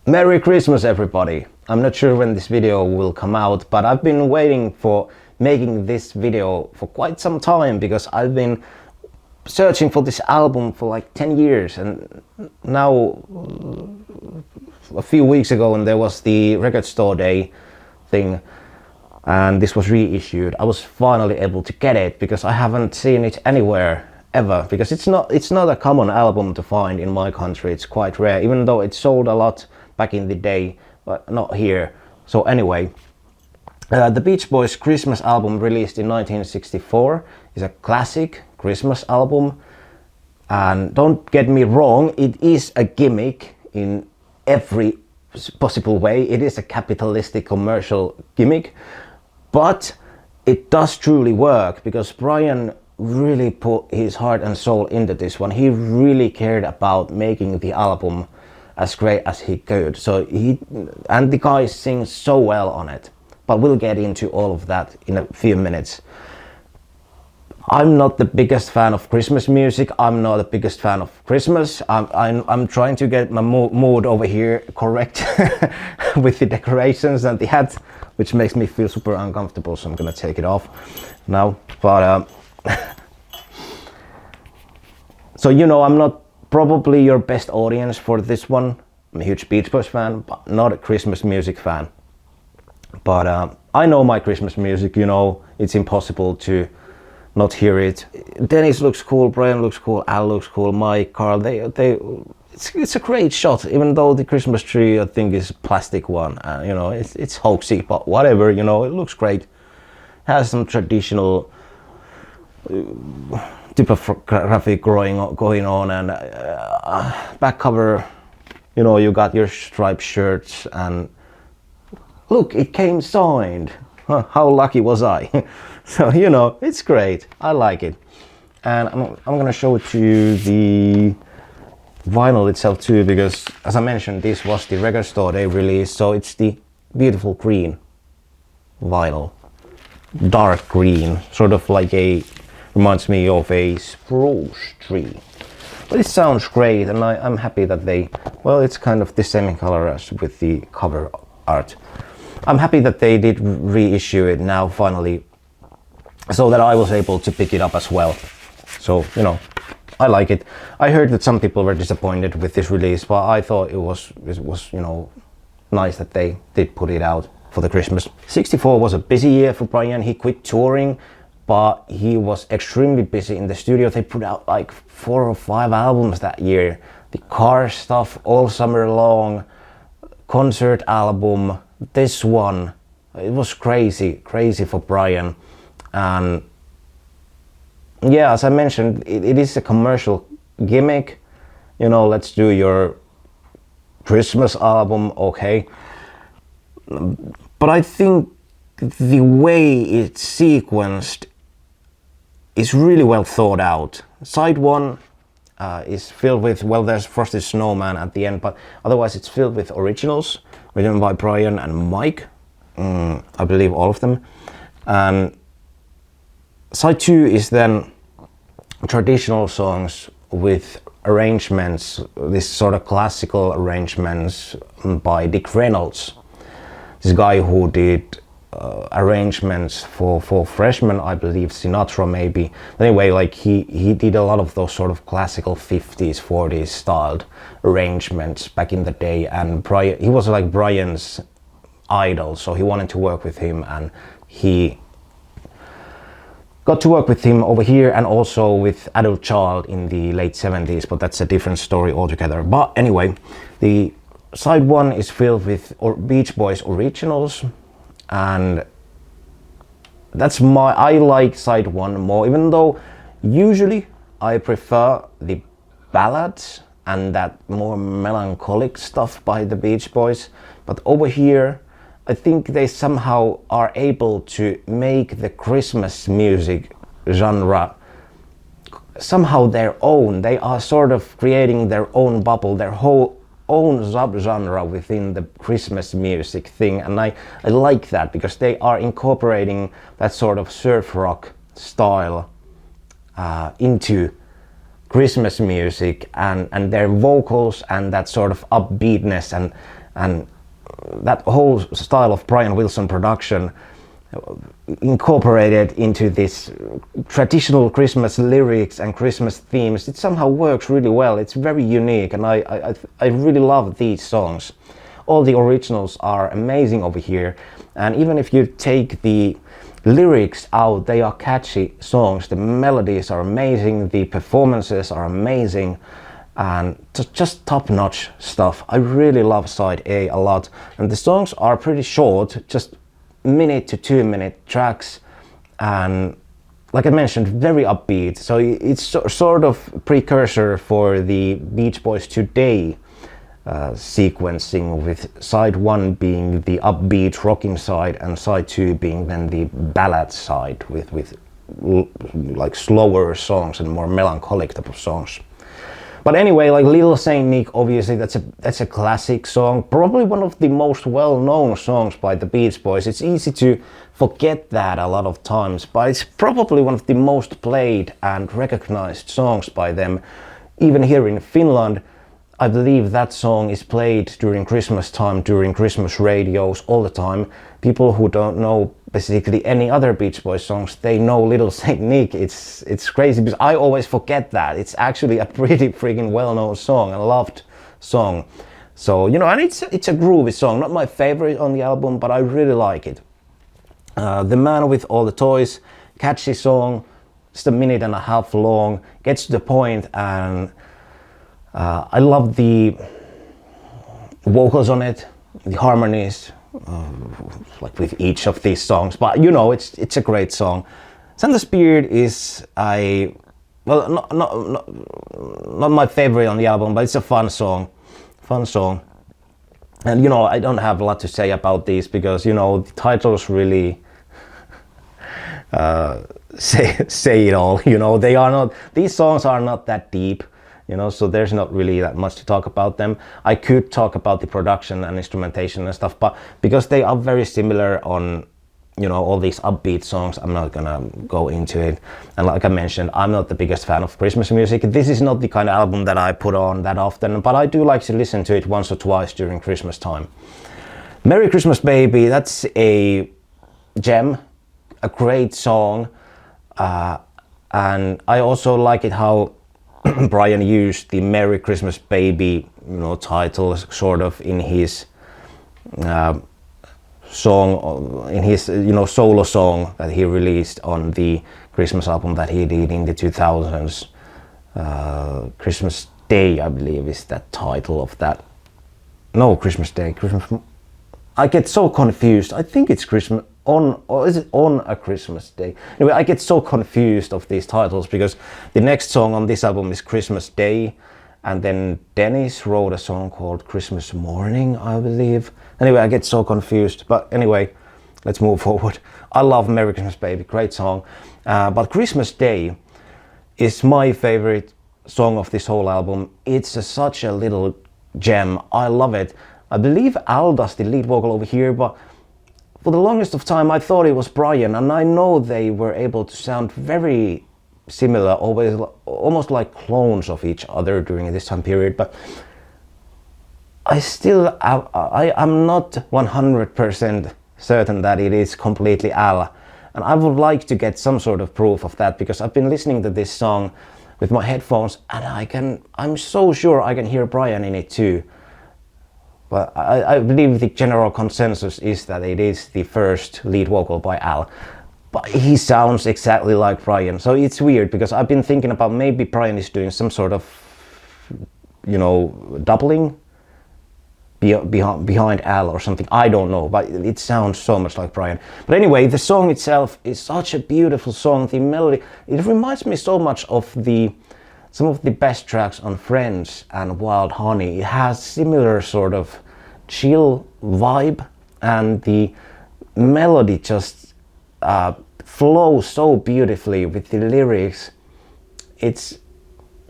Merry Christmas everybody! I'm not sure when this video will come out, but I've been waiting for making this video for quite some time because I've been searching for this album for like 10 years, and now a few weeks ago when there was the record store day thing and this was reissued, I was finally able to get it because I haven't seen it anywhere ever, because it's not a common album to find in my country. It's quite rare, even though it sold a lot back in the day, but not here. So anyway, the Beach Boys Christmas album, released in 1964, is a classic Christmas album, and don't get me wrong, it is a gimmick in every possible way. It is a capitalistic commercial gimmick, but it does truly work because Brian really put his heart and soul into this one. He really cared about making the album as great as he could. So and the guy sings so well on it, but we'll get into all of that in a few minutes. I'm not the biggest fan of Christmas music. I'm not the biggest fan of Christmas. I'm trying to get my mood over here correct with the decorations and the hat, which makes me feel super uncomfortable, so I'm gonna take it off now. But so I'm not probably your best audience for this one. I'm a huge Beach Boys fan, but not a Christmas music fan. But I know my Christmas music, it's impossible to not hear it. Dennis looks cool, Brian looks cool, Al looks cool, Mike, Carl, it's a great shot, even though the Christmas tree I think is a plastic one. It's hoaxy, but whatever, it looks great. Has some traditional typographic going on, and back cover, you got your striped shirts, and look, it came signed. Huh, how lucky was I? So it's great. I like it, and I'm gonna show it to you the vinyl itself too, because as I mentioned, this was the record store day release, so it's the beautiful green vinyl, dark green, sort of like reminds me of a spruce tree. But it sounds great, and I'm happy that it's kind of the same color as with the cover art. I'm happy that they did reissue it now finally, so that I was able to pick it up as well. So, I like it. I heard that some people were disappointed with this release, but I thought it was nice that they did put it out for the Christmas. 64 was a busy year for Brian. He quit touring, but he was extremely busy in the studio. They put out like 4 or 5 albums that year. The Car stuff all summer long, concert album, this one. It was crazy for Brian. And yeah, as I mentioned, it is a commercial gimmick. Let's do your Christmas album, okay. But I think the way it's sequenced is really well thought out. Side 1 is filled with, there's Frosty Snowman at the end, but otherwise it's filled with originals written by Brian and Mike. I believe all of them. And side 2 is then traditional songs with arrangements, this sort of classical arrangements by Dick Reynolds. This guy who did arrangements for Freshman, I believe, Sinatra maybe. Anyway, like he did a lot of those sort of classical 50s, 40s styled arrangements back in the day, and he was like Brian's idol, so he wanted to work with him, and he got to work with him over here and also with Adult Child in the late 70s, but that's a different story altogether. But anyway, the side 1 is filled with Beach Boys originals, and I like side 1 more, even though usually I prefer the ballads and that more melancholic stuff by the Beach Boys. But over here, I think they somehow are able to make the Christmas music genre somehow their own. They are sort of creating their own bubble, their whole own subgenre within the Christmas music thing, and I like that because they are incorporating that sort of surf rock style into Christmas music, and their vocals and that sort of upbeatness and that whole style of Brian Wilson production incorporated into this traditional Christmas lyrics and Christmas themes, it somehow works really well. It's very unique, and I really love these songs. All the originals are amazing over here, and even if you take the lyrics out, they are catchy songs. The melodies are amazing, the performances are amazing, and just top-notch stuff. I really love side A a lot, and the songs are pretty short, just minute to 2 minute tracks, and like I mentioned, very upbeat. So it's sort of precursor for the Beach Boys Today sequencing, with side 1 being the upbeat rocking side and side 2 being then the ballad side with like slower songs and more melancholic type of songs. But anyway, like Little Saint Nick, obviously that's a classic song, probably one of the most well-known songs by the Beach Boys. It's easy to forget that a lot of times, but it's probably one of the most played and recognized songs by them. Even here in Finland, I believe that song is played during Christmas time, during Christmas radios all the time. People who don't know basically any other Beach Boys songs, they know Little Saint Nick. It's crazy because I always forget that. It's actually a pretty freaking well-known song, a loved song. So, you know, and it's a groovy song. Not my favorite on the album, but I really like it. The Man with All the Toys, catchy song, just a minute and a half long, gets to the point, and I love the vocals on it, the harmonies, like with each of these songs. But you know, it's a great song. Santa's Beard is not my favorite on the album, but it's a fun song. And you know, I don't have a lot to say about these because, you know, the titles really say it all. You know, these songs are not that deep. You know, so there's not really that much to talk about them. I could talk about the production and instrumentation and stuff, but because they are very similar on, you know, all these upbeat songs, I'm not gonna go into it. And like I mentioned, I'm not the biggest fan of Christmas music. This is not the kind of album that I put on that often, but I do like to listen to it once or twice during Christmas time. Merry Christmas Baby, that's a gem, a great song, and I also like it how Brian used the Merry Christmas Baby, you know, title sort of in his song, in his, you know, solo song that he released on the Christmas album that he did in the 2000s. Christmas Day, I believe, is that title of that. No, Christmas Day. I get so confused. I think it's Christmas on, or is it On a Christmas Day? Anyway, I get so confused of these titles because the next song on this album is Christmas Day, and then Dennis wrote a song called Christmas Morning, I believe. Anyway, I get so confused, but anyway, let's move forward. I love Merry Christmas Baby, great song, but Christmas Day is my favorite song of this whole album. It's such a little gem. I love it. I believe Al does the lead vocal over here, but for the longest of time I thought it was Brian, and I know they were able to sound very similar, always almost like clones of each other during this time period, but I'm not 100% certain that it is completely Al, and I would like to get some sort of proof of that because I've been listening to this song with my headphones and I'm so sure I can hear Brian in it too. But I believe the general consensus is that it is the first lead vocal by Al. But he sounds exactly like Brian. So it's weird because I've been thinking about maybe Brian is doing some sort of, you know, doubling behind Al or something. I don't know, but it sounds so much like Brian. But anyway, the song itself is such a beautiful song. The melody, it reminds me so much of some of the best tracks on Friends and Wild Honey. It has similar sort of chill vibe, and the melody just flows so beautifully with the lyrics. It's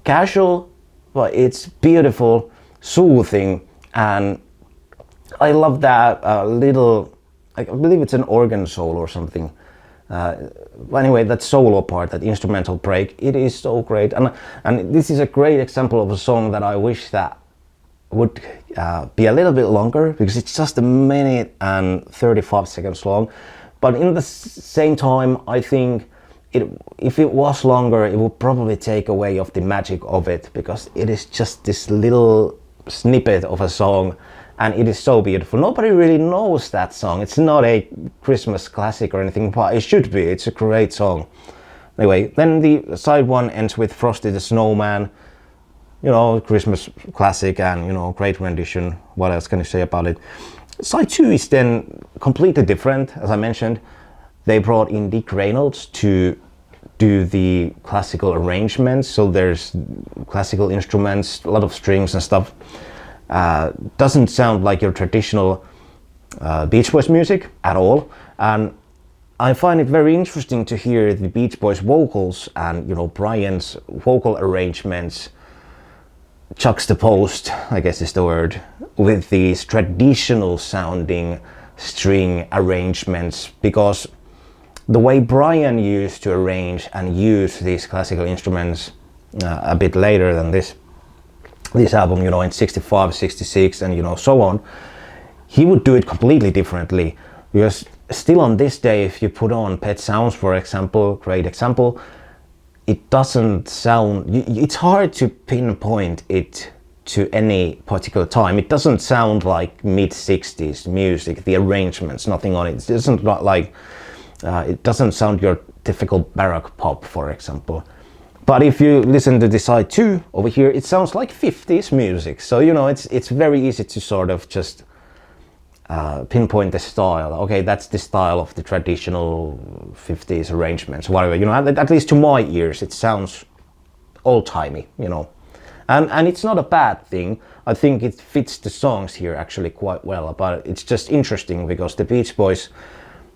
casual, but it's beautiful, soothing, and I love that little, I believe it's an organ solo or something. Anyway, that solo part, that instrumental break, it is so great, and this is a great example of a song that I wish that would be a little bit longer because it's just a minute and 35 seconds long. But in the same time, I think if it was longer, it would probably take away of the magic of it, because it is just this little snippet of a song and it is so beautiful. Nobody really knows that song. It's not a Christmas classic or anything, but it should be. It's a great song. Anyway, then the side one ends with Frosty the Snowman. You know, Christmas classic and, you know, great rendition. What else can you say about it? Side 2 is then completely different. As I mentioned, they brought in Dick Reynolds to do the classical arrangements. So there's classical instruments, a lot of strings and stuff. Doesn't sound like your traditional Beach Boys music at all. And I find it very interesting to hear the Beach Boys vocals and, you know, Brian's vocal arrangements juxtaposed, I guess is the word, with these traditional sounding string arrangements, because the way Brian used to arrange and use these classical instruments a bit later than this album, you know, in 65, 66 and, you know, so on, he would do it completely differently. Because still on this day, if you put on Pet Sounds, for example, great example, it doesn't sound, it's hard to pinpoint it to any particular time. It doesn't sound like mid-60s music, the arrangements, nothing on it. It doesn't like, it doesn't sound your typical baroque pop, for example. But if you listen to the side 2 over here, it sounds like 50s music. So, you know, it's very easy to sort of just pinpoint the style. Okay, that's the style of the traditional 50s arrangements, whatever, you know, at least to my ears it sounds old-timey, you know, and it's not a bad thing. I think it fits the songs here actually quite well, but it's just interesting because the Beach Boys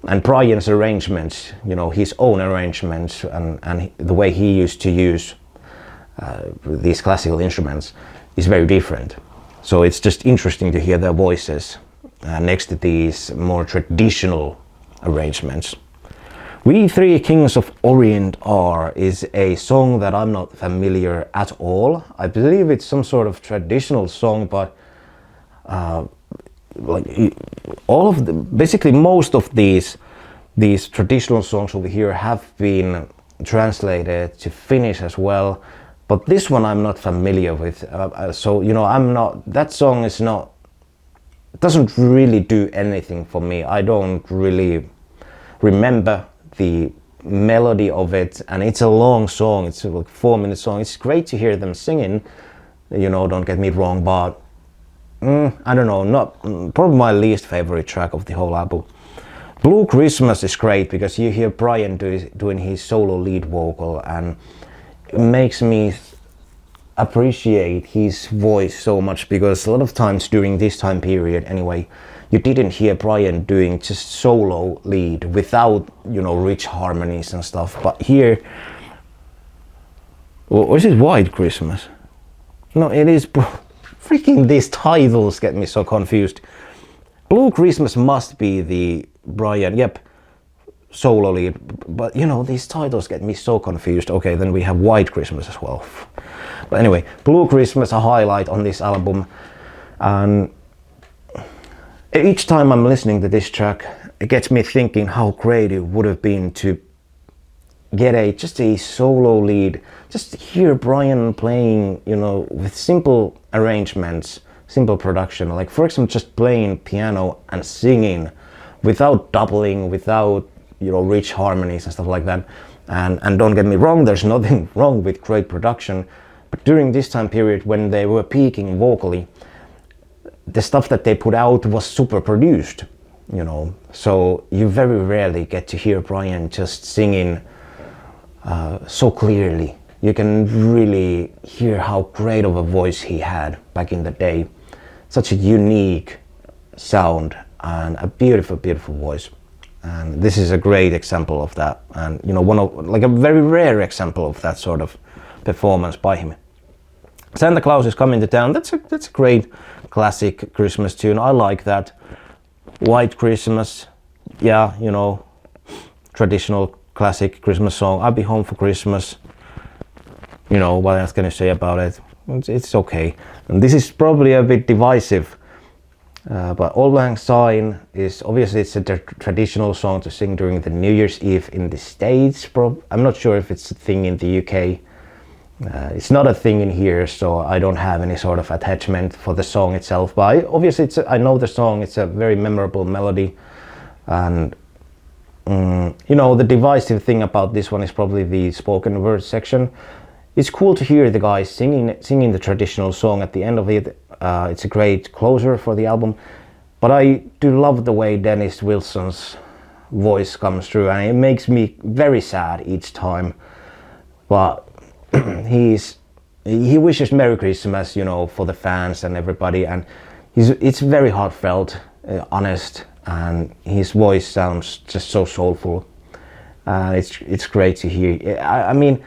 and Brian's arrangements, you know, his own arrangements and the way he used to use these classical instruments is very different. So it's just interesting to hear their voices next to these more traditional arrangements. We Three Kings of Orient Are is a song that I'm not familiar at all. I believe it's some sort of traditional song, but like all of the, basically most of these traditional songs over here have been translated to Finnish as well, but this one I'm not familiar with. So, you know, that song is not, doesn't really do anything for me. I don't really remember the melody of it, and it's a long song. It's like 4-minute song. It's great to hear them singing, you know, don't get me wrong, but I don't know, not probably my least favorite track of the whole album. Blue Christmas is great because you hear Brian doing his solo lead vocal, and it makes me appreciate his voice so much, because a lot of times during this time period anyway, you didn't hear Brian doing just solo lead without, you know, rich harmonies and stuff. But here, or is it White Christmas? No, it is. Freaking these titles get me so confused. Blue Christmas must be the Brian, yep, solo lead, but you know, these titles get me so confused. Okay, then we have White Christmas as well. But anyway, Blue Christmas, a highlight on this album, and each time I'm listening to this track, it gets me thinking how great it would have been to get just a solo lead, just hear Brian playing, you know, with simple arrangements, simple production, like for example just playing piano and singing without doubling, without, you know, rich harmonies and stuff like that. And don't get me wrong, there's nothing wrong with great production, but during this time period when they were peaking vocally, the stuff that they put out was super produced, you know, so you very rarely get to hear Brian just singing so clearly. You can really hear how great of a voice he had back in the day. Such a unique sound and a beautiful, beautiful voice. And this is a great example of that. And, you know, like a very rare example of that sort of performance by him. Santa Claus is Coming to Town. That's a great classic Christmas tune. I like that. White Christmas, yeah, you know, traditional classic Christmas song. I'll Be Home for Christmas. You know, what else can you say about it? it's okay. And this is probably a bit divisive, but Auld Lang Syne is obviously it's a traditional song to sing during the New Year's Eve in the States. I'm not sure if it's a thing in the UK. It's not a thing in here, so I don't have any sort of attachment for the song itself. But obviously, I know the song. It's a very memorable melody, and you know, the divisive thing about this one is probably the spoken word section. It's cool to hear the guys singing the traditional song at the end of it. It's a great closer for the album, but I do love the way Dennis Wilson's voice comes through, and it makes me very sad each time. But he wishes Merry Christmas, you know, for the fans and everybody, and it's very heartfelt, honest, and his voice sounds just so soulful. It's great to hear. I mean,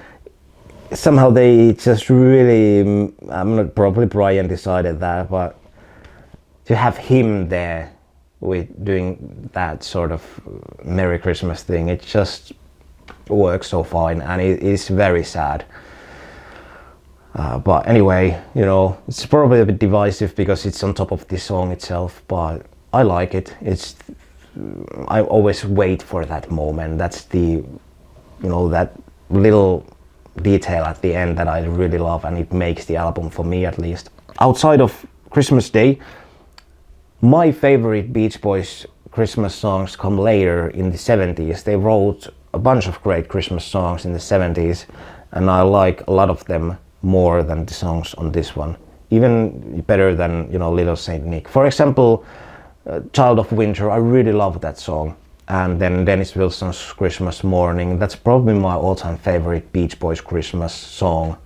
somehow they just really, I'm not, probably Brian decided that, but to have him there with doing that sort of Merry Christmas thing, it just works so fine, and it is very sad. But anyway, you know, it's probably a bit divisive because it's on top of the song itself, but I like it. I always wait for that moment. That's the, you know, that little detail at the end that I really love, and it makes the album for me at least. Outside of Christmas Day, my favorite Beach Boys Christmas songs come later in the 70s. They wrote a bunch of great Christmas songs in the 70s, and I like a lot of them more than the songs on this one. Even better than, you know, Little Saint Nick. For example, Child of Winter, I really love that song. And then Dennis Wilson's Christmas Morning, that's probably my all-time favorite Beach Boys Christmas song.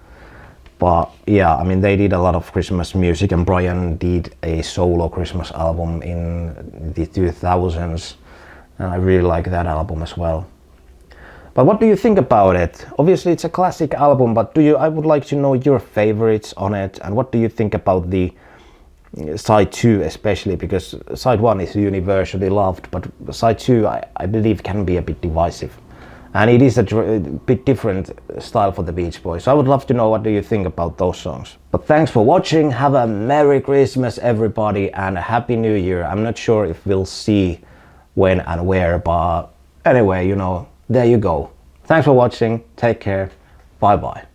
But yeah, I mean, they did a lot of Christmas music, and Brian did a solo Christmas album in the 2000s, and I really like that album as well. But what do you think about it? Obviously it's a classic album, but I would like to know your favorites on it, and what do you think about the side 2 especially, because side 1 is universally loved, but side 2 I believe can be a bit divisive. And it is a bit different style for the Beach Boys. So I would love to know what do you think about those songs. But thanks for watching, have a Merry Christmas everybody, and a Happy New Year. I'm not sure if we'll see when and where, but anyway, you know, there you go. Thanks for watching, take care, bye bye.